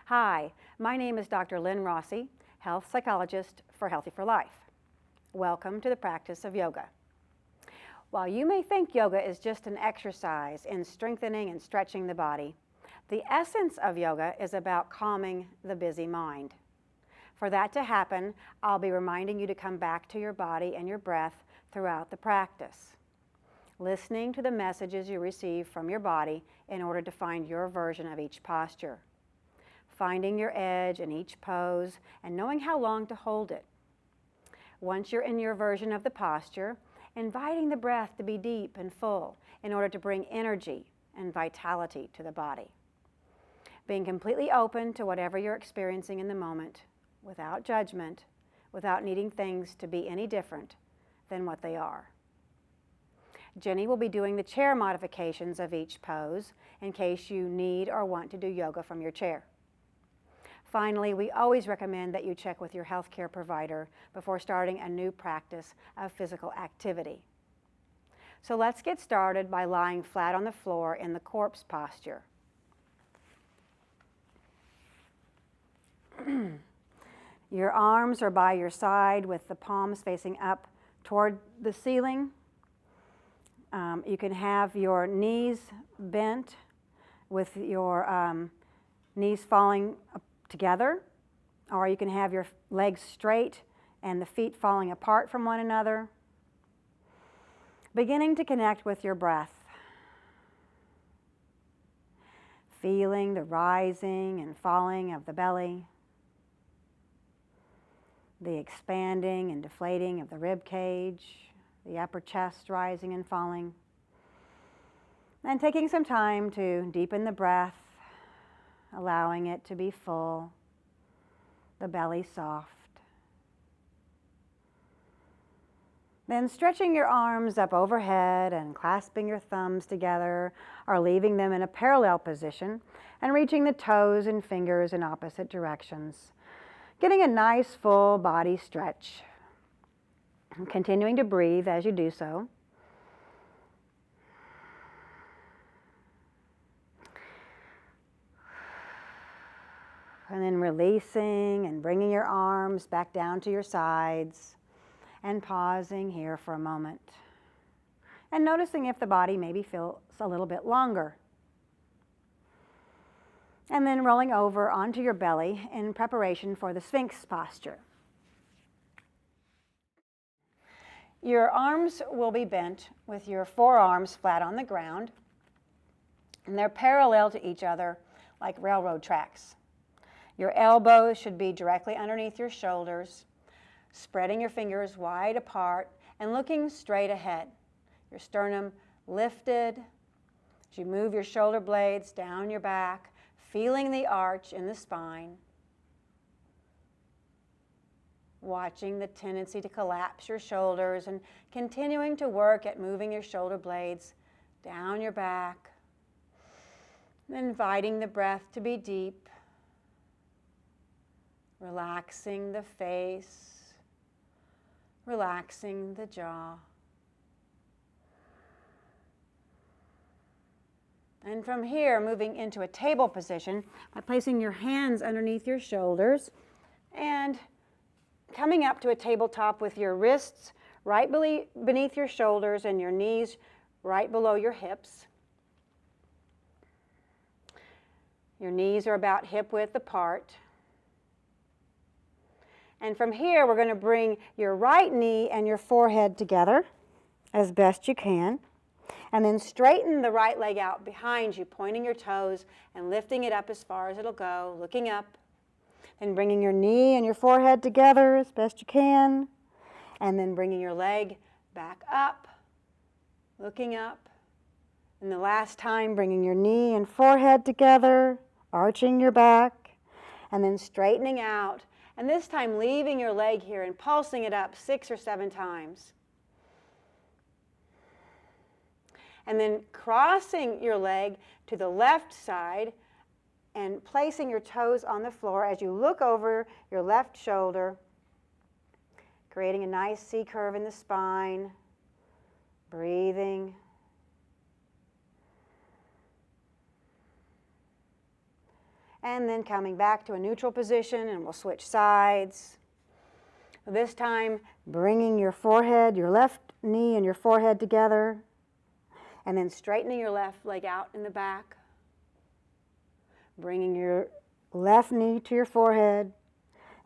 Hi, my name is Dr. Lynn Rossy, health psychologist for Healthy for Life. Welcome to the practice of yoga. While you may think yoga is just an exercise in strengthening and stretching the body, the essence of yoga is about calming the busy mind. For that to happen, I'll be reminding you to come back to your body and your breath throughout the practice, listening to the messages you receive from your body in order to find your version of each posture, finding your edge in each pose and knowing how long to hold it. Once you're in your version of the posture, inviting the breath to be deep and full in order to bring energy and vitality to the body. Being completely open to whatever you're experiencing in the moment, without judgment, without needing things to be any different than what they are. Jenny will be doing the chair modifications of each pose in case you need or want to do yoga from your chair. Finally, we always recommend that you check with your healthcare provider before starting a new practice of physical activity. So let's get started by lying flat on the floor in the corpse posture. Your arms are by your side with the palms facing up toward the ceiling. You can have your knees bent with your knees falling together, or you can have your legs straight and the feet falling apart from one another. Beginning to connect with your breath, feeling the rising and falling of the belly, the expanding and deflating of the rib cage, the upper chest rising and falling, and taking some time to deepen the breath, allowing it to be full, the belly soft. Then stretching your arms up overhead and clasping your thumbs together or leaving them in a parallel position and reaching the toes and fingers in opposite directions. Getting a nice full body stretch. And continuing to breathe as you do so. And then releasing and bringing your arms back down to your sides and pausing here for a moment. And noticing if the body maybe feels a little bit longer. And then rolling over onto your belly in preparation for the Sphinx posture. Your arms will be bent with your forearms flat on the ground, and they're parallel to each other like railroad tracks. Your elbows should be directly underneath your shoulders, spreading your fingers wide apart and looking straight ahead. Your sternum lifted as you move your shoulder blades down your back, feeling the arch in the spine, watching the tendency to collapse your shoulders and continuing to work at moving your shoulder blades down your back, inviting the breath to be deep, relaxing the face, relaxing the jaw. And from here, moving into a table position by placing your hands underneath your shoulders and coming up to a tabletop with your wrists right beneath your shoulders and your knees right below your hips. Your knees are about hip width apart. And from here, we're going to bring your right knee and your forehead together as best you can. And then straighten the right leg out behind you, pointing your toes and lifting it up as far as it'll go, looking up. Then bringing your knee and your forehead together as best you can. And then bringing your leg back up, looking up. And the last time, bringing your knee and forehead together, arching your back, and then straightening out. And this time, leaving your leg here and pulsing it up 6 or 7 times. And then crossing your leg to the left side and placing your toes on the floor as you look over your left shoulder, creating a nice C curve in the spine, breathing. and then coming back to a neutral position, and we'll switch sides. This time, bringing your forehead, your left knee and your forehead together, and then straightening your left leg out in the back. Bringing your left knee to your forehead,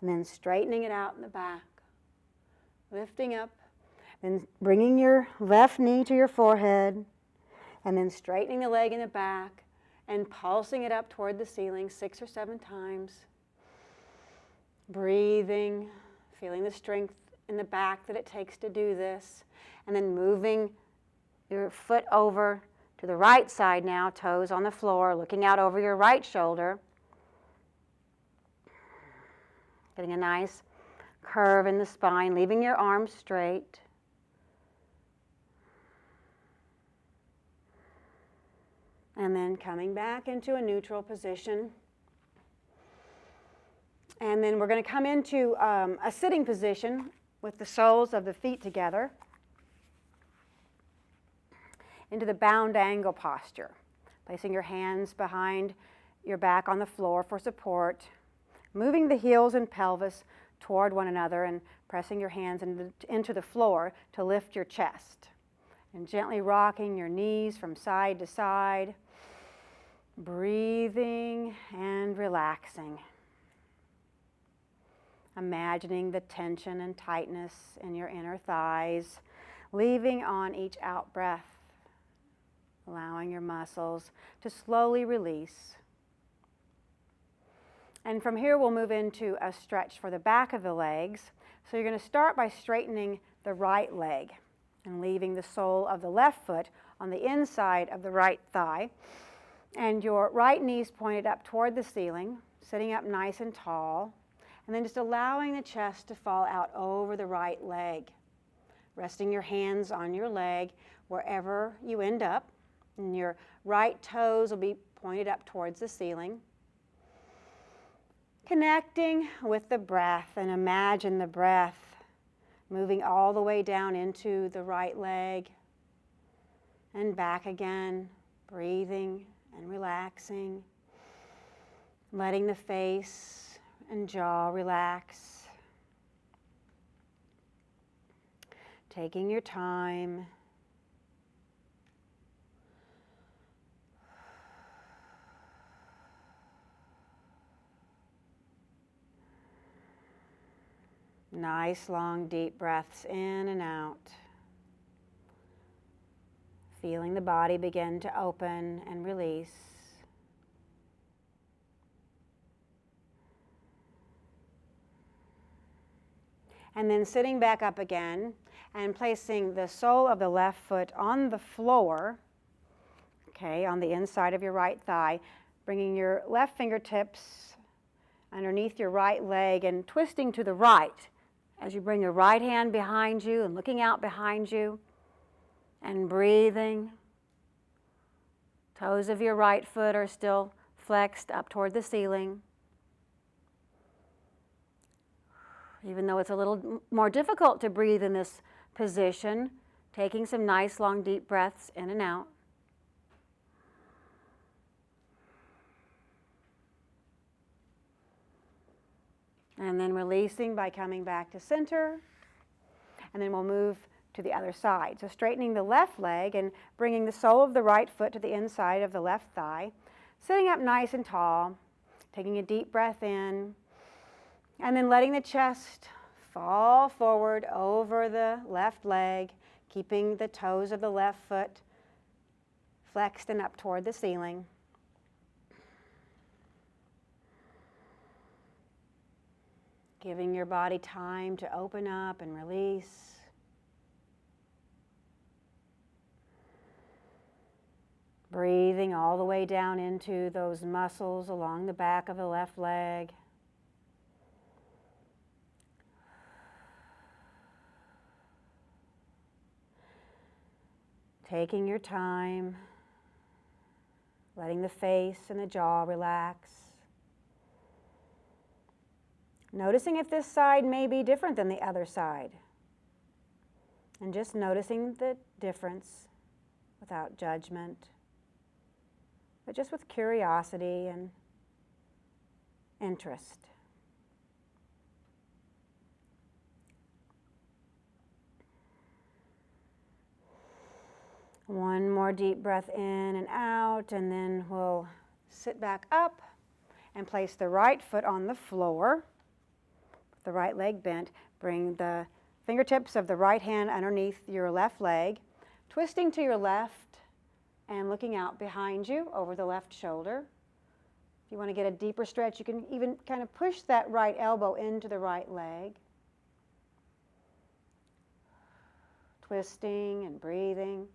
and then straightening it out in the back. Lifting up, then bringing your left knee to your forehead, and then straightening the leg in the back, and pulsing it up toward the ceiling 6 or 7 times. Breathing, feeling the strength in the back that it takes to do this, and then moving your foot over to the right side now, toes on the floor, looking out over your right shoulder. Getting a nice curve in the spine, leaving your arms straight. And then coming back into a neutral position. And then we're going to come into a sitting position with the soles of the feet together into the bound angle posture, placing your hands behind your back on the floor for support, moving the heels and pelvis toward one another and pressing your hands into the floor to lift your chest, and gently rocking your knees from side to side, breathing and relaxing. Imagining the tension and tightness in your inner thighs, leaving on each out breath, allowing your muscles to slowly release. And from here we'll move into a stretch for the back of the legs. So you're going to start by straightening the right leg and leaving the sole of the left foot on the inside of the right thigh, and your right knee's pointed up toward the ceiling, sitting up nice and tall, and then just allowing the chest to fall out over the right leg, resting your hands on your leg wherever you end up, and your right toes will be pointed up towards the ceiling. Connecting with the breath, and imagine the breath moving all the way down into the right leg and back again, breathing and relaxing, letting the face and jaw relax, taking your time. Nice, long, deep breaths in and out. Feeling the body begin to open and release. And then sitting back up again and placing the sole of the left foot on the floor, okay, on the inside of your right thigh, bringing your left fingertips underneath your right leg and twisting to the right as you bring your right hand behind you and looking out behind you and breathing. Toes of your right foot are still flexed up toward the ceiling. Even though it's a little more difficult to breathe in this position, taking some nice long deep breaths in and out. And then releasing by coming back to center. And then we'll move to the other side. So straightening the left leg and bringing the sole of the right foot to the inside of the left thigh. Sitting up nice and tall, taking a deep breath in. And then letting the chest fall forward over the left leg, keeping the toes of the left foot flexed and up toward the ceiling. Giving your body time to open up and release. Breathing all the way down into those muscles along the back of the left leg. Taking your time, letting the face and the jaw relax. Noticing if this side may be different than the other side. And just noticing the difference without judgment, but just with curiosity and interest. One more deep breath in and out, and then we'll sit back up and place the right foot on the floor, the right leg bent. Bring the fingertips of the right hand underneath your left leg, twisting to your left and looking out behind you over the left shoulder. If you want to get a deeper stretch, you can even kind of push that right elbow into the right leg. Twisting and breathing.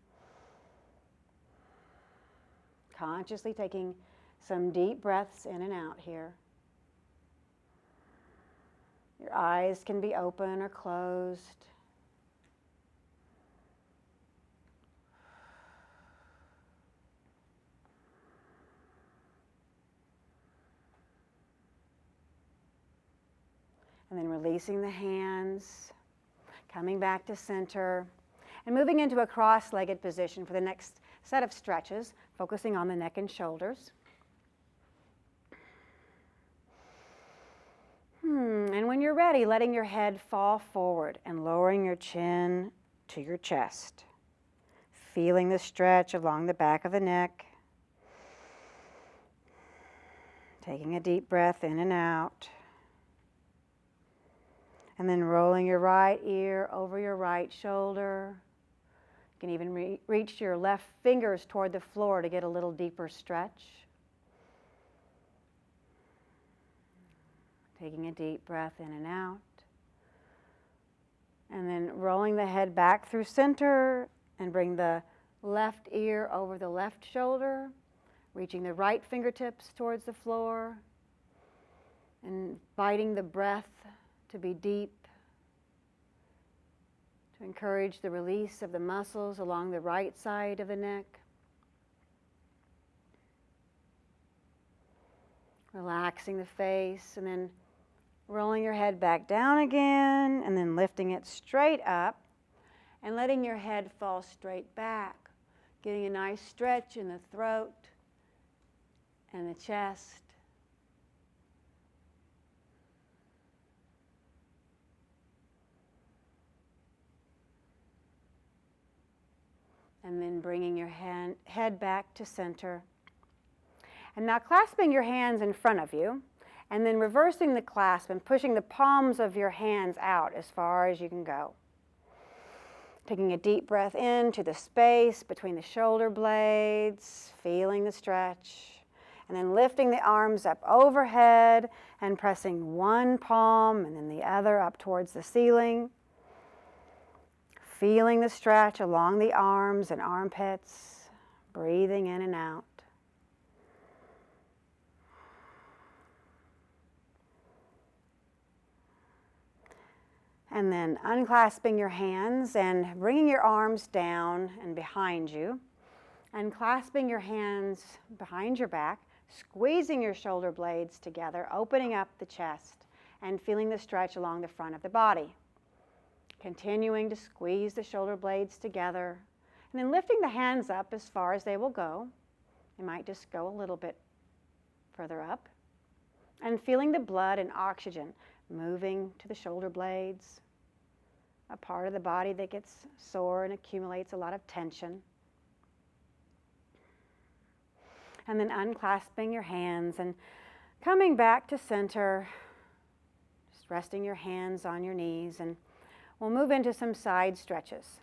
Consciously taking some deep breaths in and out here. Your eyes can be open or closed. And then releasing the hands, coming back to center, and moving into a cross-legged position for the next set of stretches, focusing on the neck and shoulders. And when you're ready, letting your head fall forward and lowering your chin to your chest. Feeling the stretch along the back of the neck. Taking a deep breath in and out. And then rolling your right ear over your right shoulder. You can even reach your left fingers toward the floor to get a little deeper stretch. Taking a deep breath in and out. And then rolling the head back through center and bring the left ear over the left shoulder, reaching the right fingertips towards the floor, and inviting the breath to be deep, to encourage the release of the muscles along the right side of the neck. Relaxing the face, and then rolling your head back down again, and then lifting it straight up, and letting your head fall straight back, getting a nice stretch in the throat and the chest. And then bringing your head back to center. And now clasping your hands in front of you, and then reversing the clasp and pushing the palms of your hands out as far as you can go. Taking a deep breath into the space between the shoulder blades, feeling the stretch, and then lifting the arms up overhead and pressing one palm and then the other up towards the ceiling. Feeling the stretch along the arms and armpits, breathing in and out. And then unclasping your hands and bringing your arms down and behind you, and clasping your hands behind your back, squeezing your shoulder blades together, opening up the chest, and feeling the stretch along the front of the body. Continuing to squeeze the shoulder blades together, and then lifting the hands up as far as they will go. They might just go a little bit further up. And feeling the blood and oxygen moving to the shoulder blades, a part of the body that gets sore and accumulates a lot of tension. And then unclasping your hands and coming back to center, just resting your hands on your knees, and we'll move into some side stretches.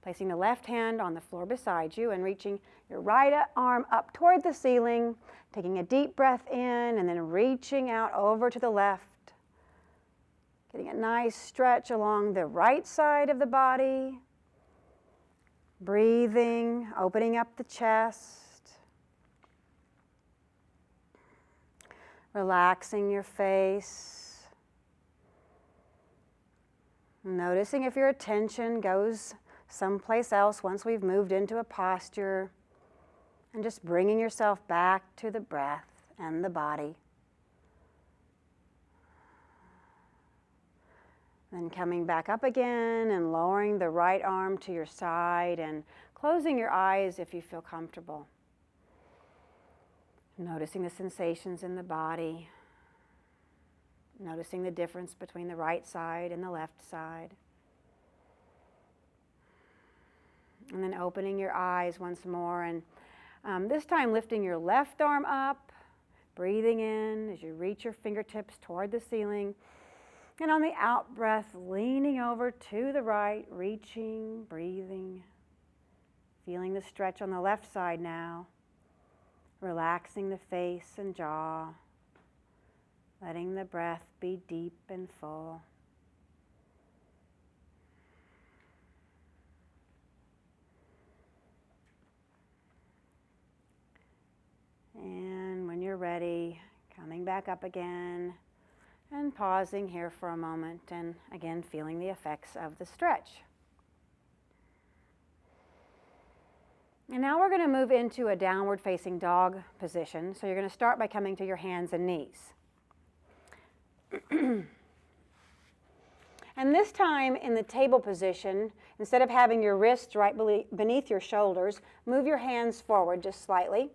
Placing the left hand on the floor beside you and reaching your right arm up toward the ceiling, taking a deep breath in and then reaching out over to the left. Getting a nice stretch along the right side of the body. Breathing, opening up the chest. Relaxing your face. Noticing if your attention goes someplace else once we've moved into a posture. And just bringing yourself back to the breath and the body. Then coming back up again and lowering the right arm to your side and closing your eyes if you feel comfortable. Noticing the sensations in the body. noticing the difference between the right side and the left side. And then opening your eyes once more, and this time lifting your left arm up, breathing in as you reach your fingertips toward the ceiling. And on the out breath, leaning over to the right, reaching, breathing, feeling the stretch on the left side now, relaxing the face and jaw, letting the breath be deep and full. And when you're ready, coming back up again and pausing here for a moment and again feeling the effects of the stretch. And now we're going to move into a downward facing dog position. So you're going to start by coming to your hands and knees. And this time in the table position, instead of having your wrists right beneath your shoulders, move your hands forward just slightly.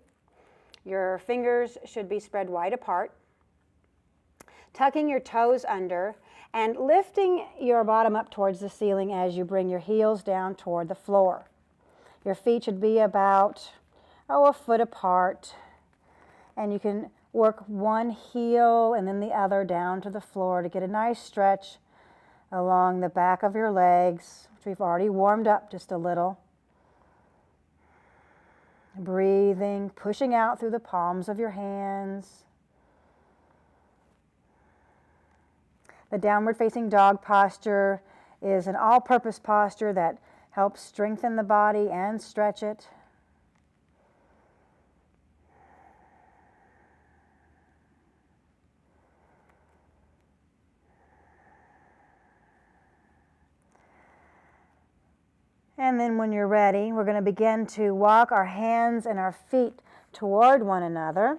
Your fingers should be spread wide apart, tucking your toes under and lifting your bottom up towards the ceiling as you bring your heels down toward the floor. Your feet should be about, a foot apart, and you can work one heel and then the other down to the floor to get a nice stretch along the back of your legs, which we've already warmed up just a little. Breathing, pushing out through the palms of your hands. The downward facing dog posture is an all-purpose posture that helps strengthen the body and stretch it. And then when you're ready, we're going to begin to walk our hands and our feet toward one another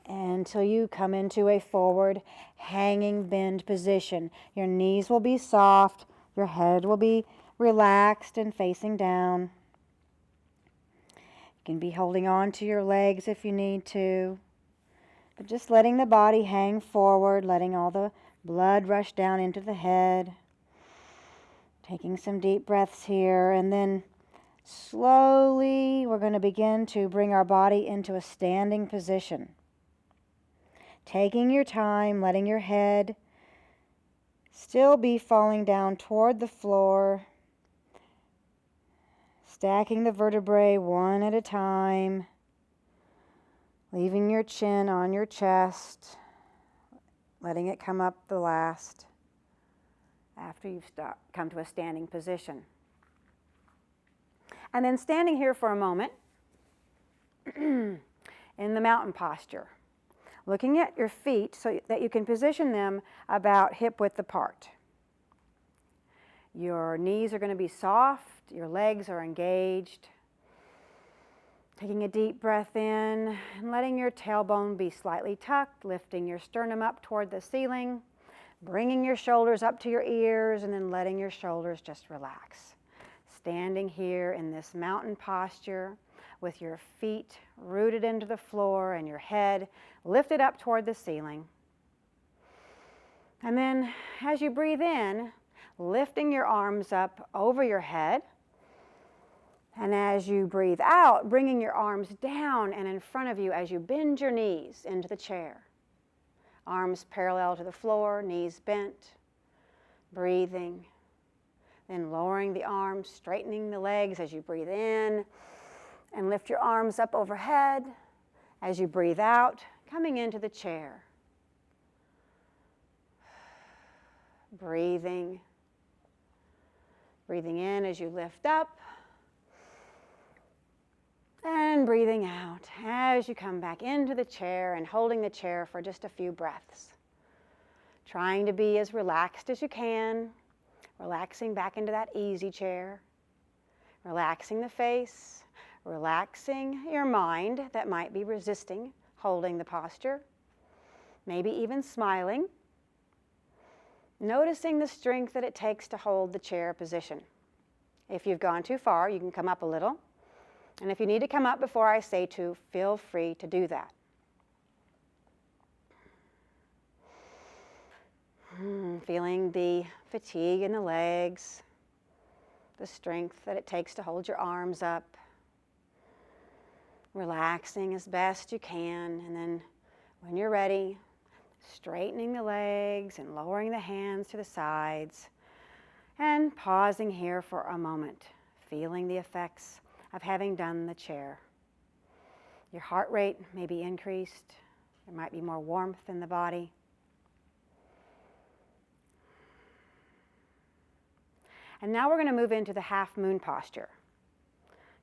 until you come into a forward hanging bend position. Your knees will be soft, your head will be relaxed and facing down. You can be holding on to your legs if you need to, but just letting the body hang forward, letting all the blood rush down into the head. Taking some deep breaths here, and then slowly we're going to begin to bring our body into a standing position. Taking your time, letting your head still be falling down toward the floor, stacking the vertebrae one at a time, leaving your chin on your chest, letting it come up the last after you've come to a standing position. And then standing here for a moment in the mountain posture, looking at your feet so that you can position them about hip width apart. Your knees are going to be soft, your legs are engaged. Taking a deep breath in and letting your tailbone be slightly tucked, lifting your sternum up toward the ceiling. Bringing your shoulders up to your ears and then letting your shoulders just relax. Standing here in this mountain posture with your feet rooted into the floor and your head lifted up toward the ceiling. And then as you breathe in, lifting your arms up over your head. And as you breathe out, bringing your arms down and in front of you as you bend your knees into the chair. Arms parallel to the floor, knees bent, breathing. Then lowering the arms, straightening the legs as you breathe in, and lift your arms up overhead. As you breathe out, coming into the chair. Breathing. Breathing in as you lift up. And breathing out as you come back into the chair and holding the chair for just a few breaths. Trying to be as relaxed as you can, relaxing back into that easy chair, relaxing the face, relaxing your mind that might be resisting holding the posture, maybe even smiling, noticing the strength that it takes to hold the chair position. If you've gone too far, you can come up a little. And if you need to come up before I say to, feel free to do that. feeling the fatigue in the legs, the strength that it takes to hold your arms up, relaxing as best you can, and then when you're ready, straightening the legs and lowering the hands to the sides, and pausing here for a moment, feeling the effects of having done the chair. Your heart rate may be increased. There might be more warmth in the body. And now we're going to move into the half moon posture.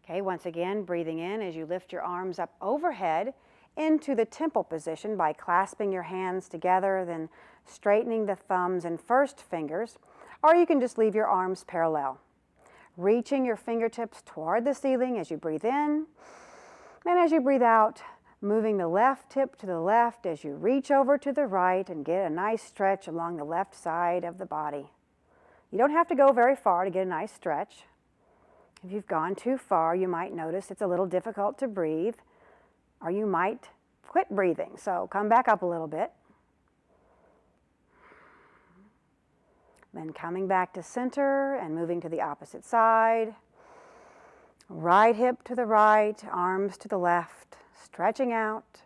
Okay, once again, breathing in as you lift your arms up overhead into the temple position by clasping your hands together, then straightening the thumbs and first fingers, or you can just leave your arms parallel. Reaching your fingertips toward the ceiling as you breathe in, and as you breathe out, moving the left hip to the left as you reach over to the right and get a nice stretch along the left side of the body. You don't have to go very far to get a nice stretch. If you've gone too far, you might notice it's a little difficult to breathe, or you might quit breathing. So come back up a little bit. Then coming back to center and moving to the opposite side. Right hip to the right, arms to the left, stretching out.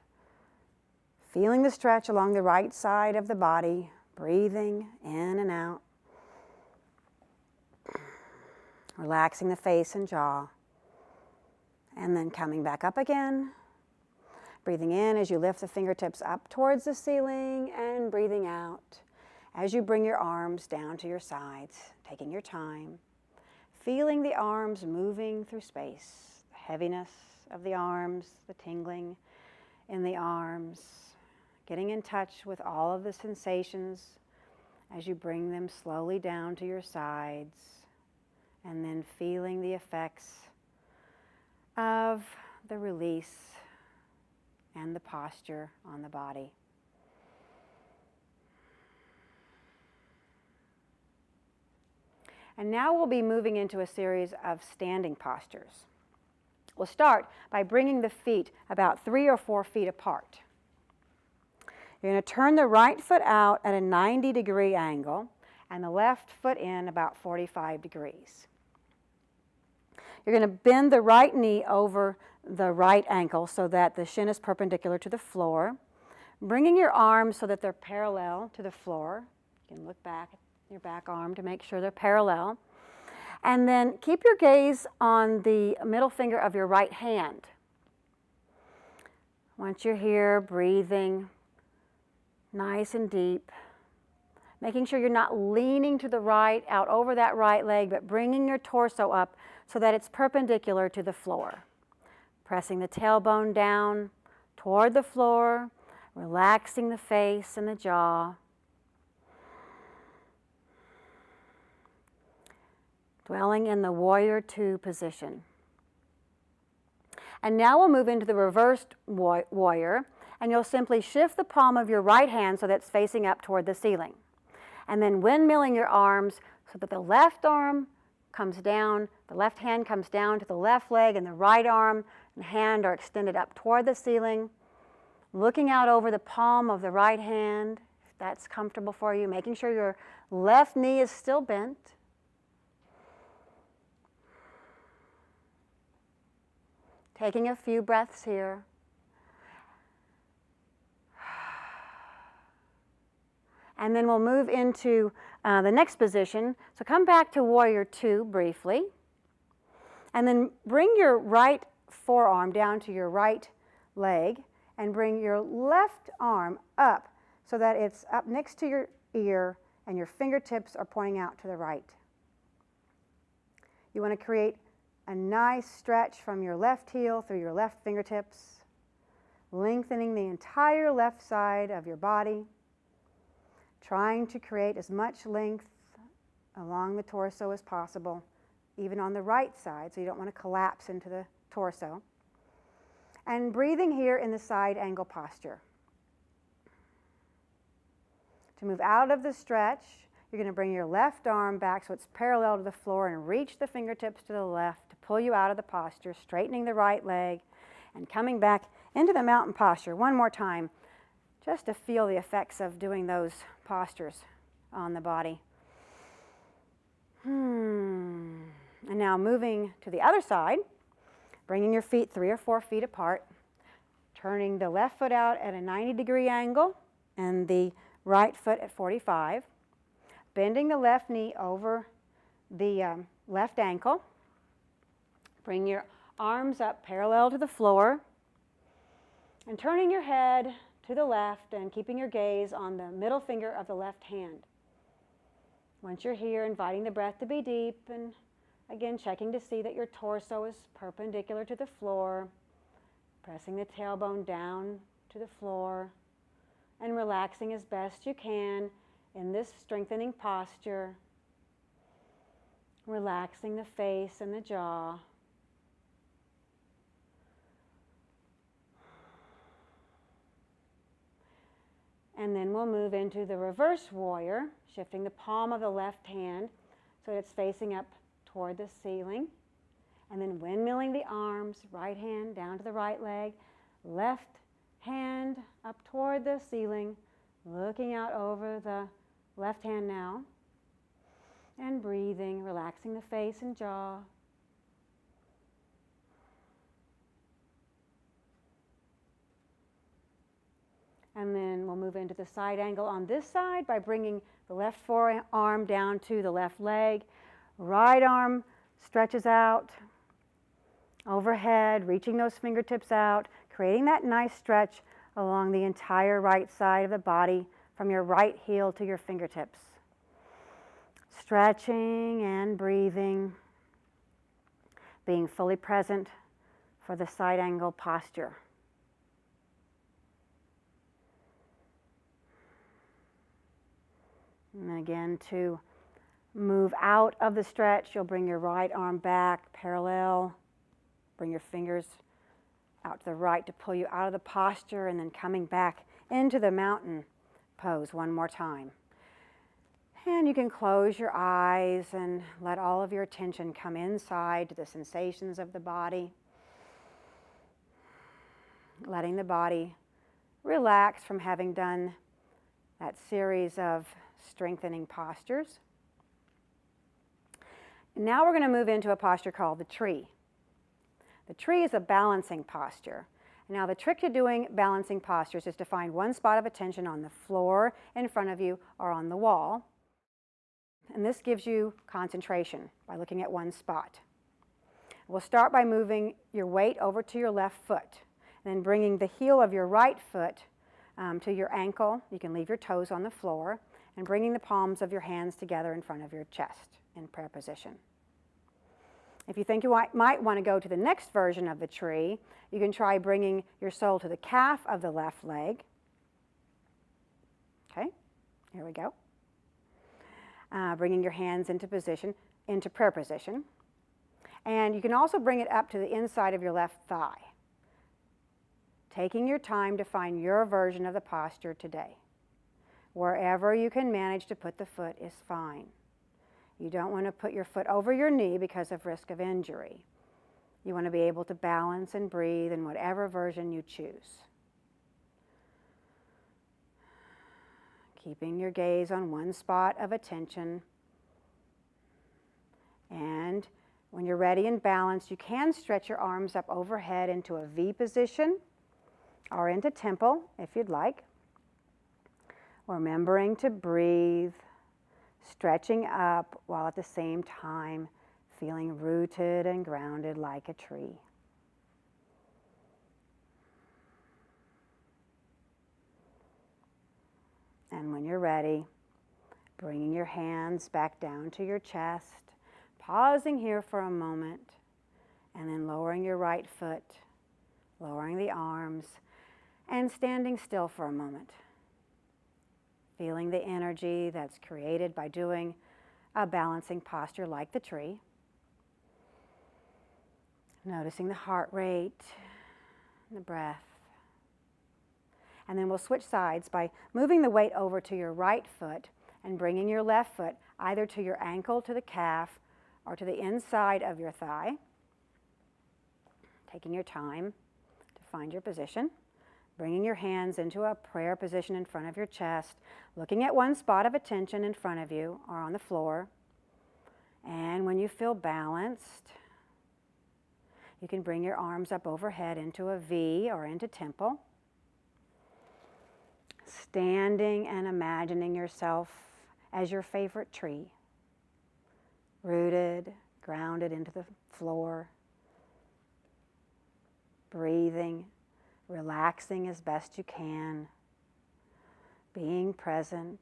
Feeling the stretch along the right side of the body, breathing in and out. Relaxing the face and jaw. And then coming back up again. Breathing in as you lift the fingertips up towards the ceiling, and breathing out as you bring your arms down to your sides, taking your time. Feeling the arms moving through space, the heaviness of the arms, the tingling in the arms, getting in touch with all of the sensations as you bring them slowly down to your sides, and then feeling the effects of the release and the posture on the body. And now we'll be moving into a series of standing postures. We'll start by bringing the feet about 3 or 4 feet apart. You're going to turn the right foot out at a 90-degree angle and the left foot in about 45 degrees. You're going to bend the right knee over the right ankle so that the shin is perpendicular to the floor, bringing your arms so that they're parallel to the floor. You can look back at your back arm to make sure they're parallel. And then keep your gaze on the middle finger of your right hand. Once you're here, breathing nice and deep, making sure you're not leaning to the right, out over that right leg, but bringing your torso up so that it's perpendicular to the floor. Pressing the tailbone down toward the floor, relaxing the face and the jaw. Dwelling in the warrior 2 position. And now we'll move into the reversed warrior, and you'll simply shift the palm of your right hand so that it's facing up toward the ceiling. And then windmilling your arms so that the left arm comes down, the left hand comes down to the left leg, and the right arm and hand are extended up toward the ceiling. Looking out over the palm of the right hand, if that's comfortable for you, making sure your left knee is still bent. Taking a few breaths here. And then we'll move into the next position. So come back to warrior 2 briefly. And then bring your right forearm down to your right leg and bring your left arm up so that it's up next to your ear and your fingertips are pointing out to the right. You want to create a nice stretch from your left heel through your left fingertips, lengthening the entire left side of your body, trying to create as much length along the torso as possible, even on the right side, so you don't want to collapse into the torso. And breathing here in the side angle posture. To move out of the stretch, you're going to bring your left arm back so it's parallel to the floor and reach the fingertips to the left to pull you out of the posture, straightening the right leg and coming back into the mountain posture one more time just to feel the effects of doing those postures on the body. And now moving to the other side, bringing your feet 3 or 4 feet apart, turning the left foot out at a 90-degree angle and the right foot at 45, bending the left knee over the left ankle. Bring your arms up parallel to the floor and turning your head to the left and keeping your gaze on the middle finger of the left hand. Once you're here, inviting the breath to be deep and again checking to see that your torso is perpendicular to the floor, pressing the tailbone down to the floor and relaxing as best you can in this strengthening posture, relaxing the face and the jaw. And then we'll move into the reverse warrior, shifting the palm of the left hand so it's facing up toward the ceiling. And then windmilling the arms, right hand down to the right leg, left hand up toward the ceiling, looking out over the left hand now. And breathing, relaxing the face and jaw. And then we'll move into the side angle on this side by bringing the left forearm down to the left leg. Right arm stretches out overhead, reaching those fingertips out, creating that nice stretch along the entire right side of the body from your right heel to your fingertips. Stretching and breathing, being fully present for the side angle posture. And again, to move out of the stretch, you'll bring your right arm back parallel. Bring your fingers out to the right to pull you out of the posture, and then coming back into the mountain pose one more time. And you can close your eyes and let all of your attention come inside to the sensations of the body. Letting the body relax from having done that series of strengthening postures. And now we're going to move into a posture called the tree. The tree is a balancing posture. Now the trick to doing balancing postures is to find one spot of attention on the floor in front of you or on the wall. And this gives you concentration by looking at one spot. We'll start by moving your weight over to your left foot, and then bringing the heel of your right foot to your ankle. You can leave your toes on the floor, and bringing the palms of your hands together in front of your chest in prayer position. If you think you might want to go to the next version of the tree, you can try bringing your sole to the calf of the left leg. Okay, here we go. Bringing your hands into prayer position. And you can also bring it up to the inside of your left thigh. Taking your time to find your version of the posture today. Wherever you can manage to put the foot is fine. You don't want to put your foot over your knee because of risk of injury. You want to be able to balance and breathe in whatever version you choose. Keeping your gaze on one spot of attention. And when you're ready and balanced, you can stretch your arms up overhead into a V position or into temple if you'd like. Remembering to breathe, stretching up while at the same time feeling rooted and grounded like a tree. And when you're ready, bringing your hands back down to your chest, pausing here for a moment, and then lowering your right foot, lowering the arms, and standing still for a moment. Feeling the energy that's created by doing a balancing posture like the tree. Noticing the heart rate, the breath. And then we'll switch sides by moving the weight over to your right foot and bringing your left foot either to your ankle, to the calf, or to the inside of your thigh. Taking your time to find your position. bringing your hands into a prayer position in front of your chest, looking at one spot of attention in front of you or on the floor. And when you feel balanced, you can bring your arms up overhead into a V or into temple. Standing and imagining yourself as your favorite tree, rooted, grounded into the floor, breathing, relaxing as best you can, being present.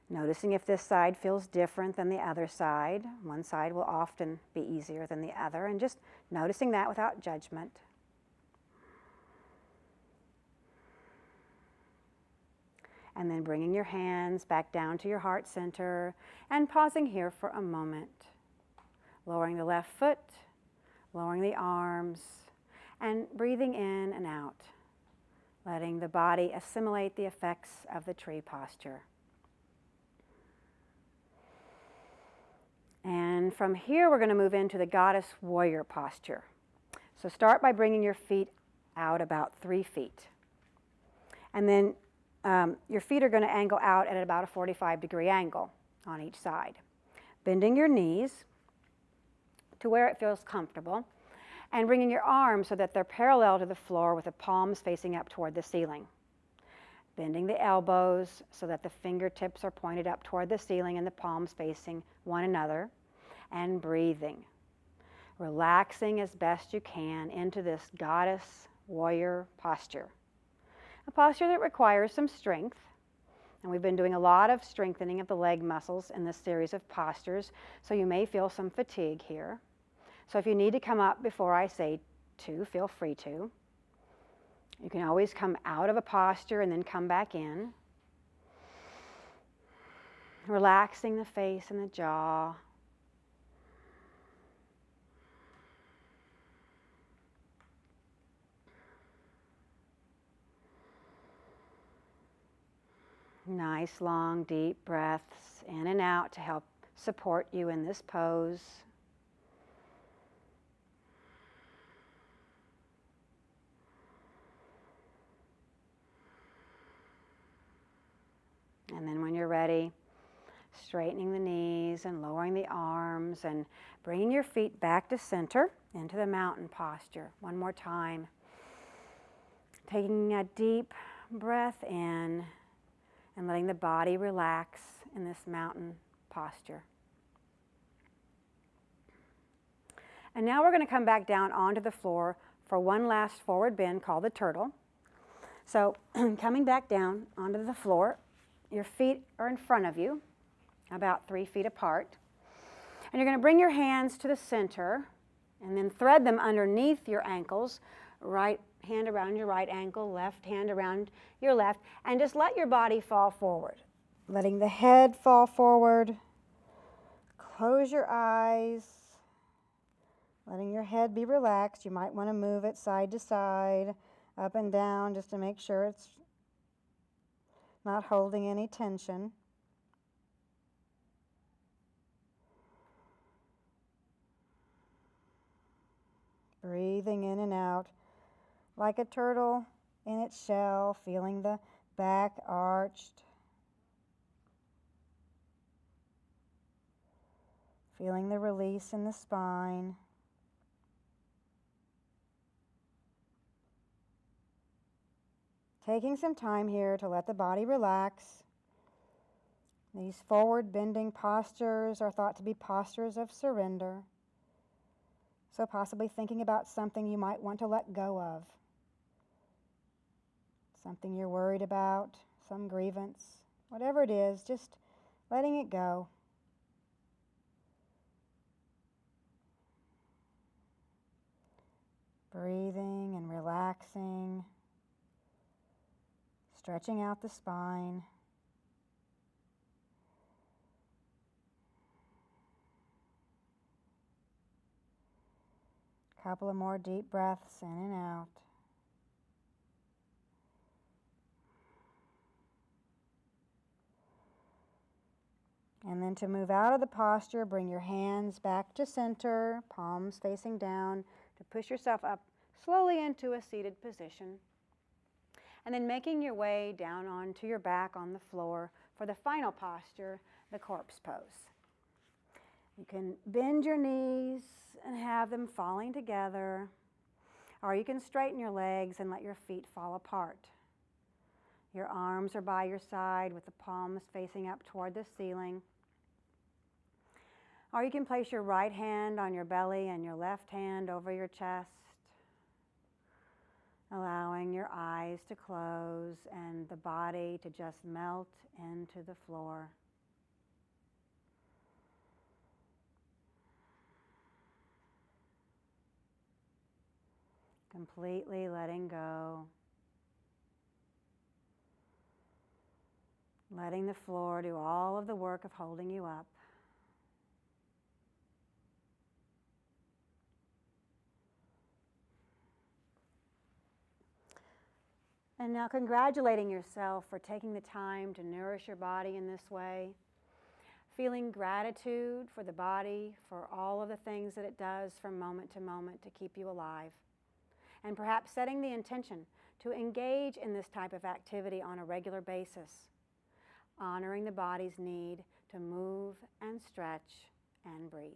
Noticing if this side feels different than the other side. One side will often be easier than the other, and just noticing that without judgment. And then bringing your hands back down to your heart center and pausing here for a moment. Lowering the left foot, lowering the arms, and breathing in and out. Letting the body assimilate the effects of the tree posture. And from here, we're going to move into the goddess warrior posture. So start by bringing your feet out about 3 feet. And then your feet are going to angle out at about a 45-degree angle on each side. Bending your knees to where it feels comfortable, and bringing your arms so that they're parallel to the floor with the palms facing up toward the ceiling. Bending the elbows so that the fingertips are pointed up toward the ceiling and the palms facing one another, and breathing. Relaxing as best you can into this goddess warrior posture. A posture that requires some strength, and we've been doing a lot of strengthening of the leg muscles in this series of postures, so you may feel some fatigue here. So if you need to come up before I say to, feel free to. You can always come out of a posture and then come back in. Relaxing the face and the jaw. Nice, long, deep breaths in and out to help support you in this pose. And then when you're ready, straightening the knees and lowering the arms and bringing your feet back to center into the mountain posture. One more time. Taking a deep breath in and letting the body relax in this mountain posture. And now we're going to come back down onto the floor for one last forward bend called the turtle. So coming back down onto the floor, your feet are in front of you, about 3 feet apart. And you're going to bring your hands to the center and then thread them underneath your ankles, right hand around your right ankle, left hand around your left, and just let your body fall forward. Letting the head fall forward. Close your eyes. Letting your head be relaxed. You might want to move it side to side, up and down, just to make sure it's not holding any tension. Breathing in and out like a turtle in its shell, feeling the back arched. Feeling the release in the spine. Taking some time here to let the body relax. These forward bending postures are thought to be postures of surrender. So possibly thinking about something you might want to let go of. Something you're worried about, some grievance, whatever it is, just letting it go. Breathing and relaxing, stretching out the spine. Couple of more deep breaths in and out. And then to move out of the posture, bring your hands back to center, palms facing down, to push yourself up slowly into a seated position. And then making your way down onto your back on the floor for the final posture, the corpse pose. You can bend your knees and have them falling together, or you can straighten your legs and let your feet fall apart. Your arms are by your side with the palms facing up toward the ceiling. Or you can place your right hand on your belly and your left hand over your chest, allowing your eyes to close and the body to just melt into the floor. Completely letting go. Letting the floor do all of the work of holding you up. And now congratulating yourself for taking the time to nourish your body in this way. Feeling gratitude for the body, for all of the things that it does from moment to moment to keep you alive. And perhaps setting the intention to engage in this type of activity on a regular basis, honoring the body's need to move and stretch and breathe.